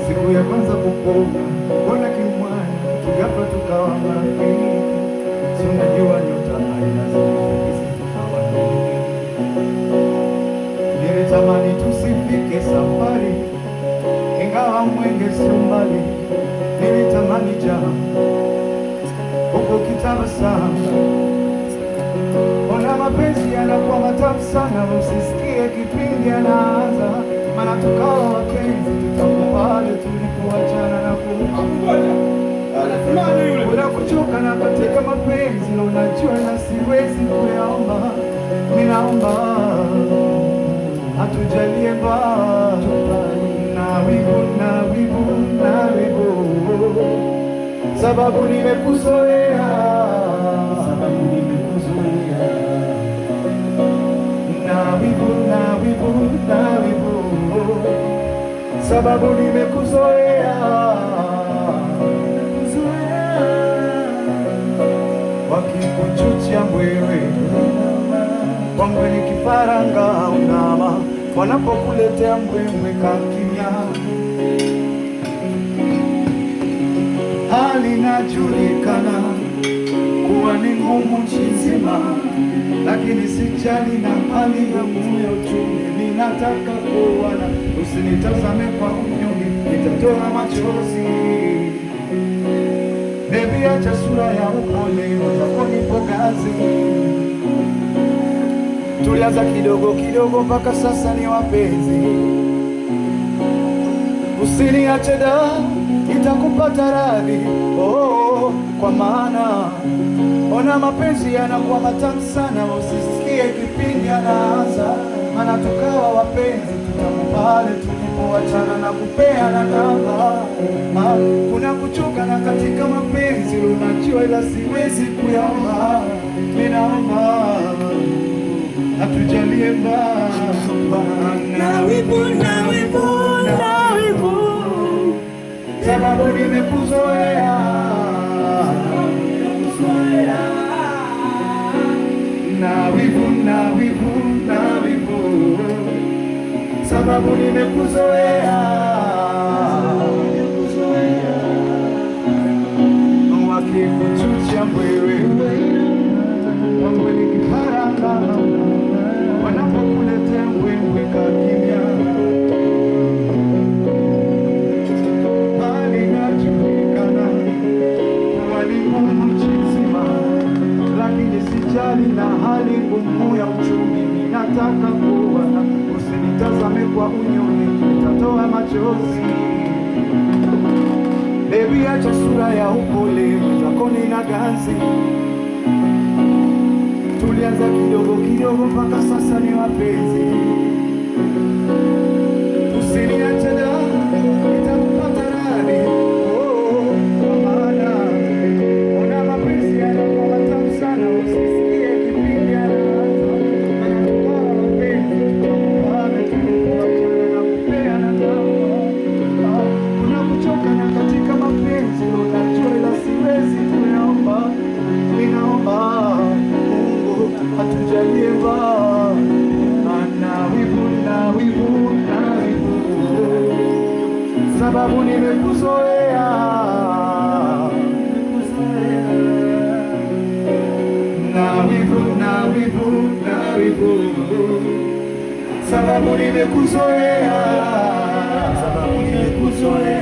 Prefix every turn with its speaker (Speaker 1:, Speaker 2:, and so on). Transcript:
Speaker 1: Siku ya kwanza kukuona, mbona kimwana, ghafla tukawa marafiki. Si unajua nyota hainazidi tukawa ndugu. Nilitamani tusifike safari, ingawa Mwenge sio mbali. Nilitamani jana huko kitabasamu. Ona mapenzi yanakuwa matamu sana, usisikie kipindi anaanza, maana tukawa wapenzi tutangu pale tulipoachana na kuna kuchoka na katika mapenzi, na unajua na siwezi kuyaomba. Ninaomba atujalie na wivu, sababu nimekuzoea, na wivu, sababu nimekuzoea. Wakikuchuchia mbwewe wangwe ni kifaranga unama, wanapokuletea mbwembwe kakimya. Hali inajulikana kuwa ni ngumu nchi nzima, lakini sijali na hali yangu ya uchumi. Ninataka kuona, usinitazame kwa unyonge, nitatoa machozi. Baby, acha sura ya upole, wako nipo kazi. Tulianza kidogo kidogo mpaka sasa ni wapenzi. Usiniache da, nitakupata radhi. Oh, kwa maana ona mapenzi yanakuwa matamu sana, usisikie kipindi anaanza, maana tukawa wapenzi tutangu pale tulipoachana na kupeana namba. Kuna kuchoka na katika mapenzi, unajua, ila siwezi kuyaomba. Ninaomba atujalie
Speaker 2: na wivu,
Speaker 1: sababu nimekuzoea, na wivu, sababu nimekuzoea. Wakikuchuchia mbwewe wangwe ni kifaranga, wanapokuletea mbwembwe kakimya. Hali inajulikana kuwa ni ngumu nchi nzima, lakini sijali na hali ngumu ya uchumi. Ninataka kuona, usinitazame kwa unyonge, nitatoa machozi. Baby, acha sura ya upole, mwenzako nina ganzi. Tulianza kidogo kidogo mpaka sasa ni wapenzi. Usiniache da, nitakupata radhi. Oh, kwa maana ona mapenzi yanakuwa matamu sana, usisikie kipindi anaanza, maana tukawa wapenzi tutangu tulipoachana na kupeana namba. Kuna kuchoka na katika mapenzi, unajua, ila siwezi kuyaomba. Ninaomba atujalie na wivu, sababu nimekuzoea, na wivu, sababu nimekuzoea. Sababu nimekuzoea.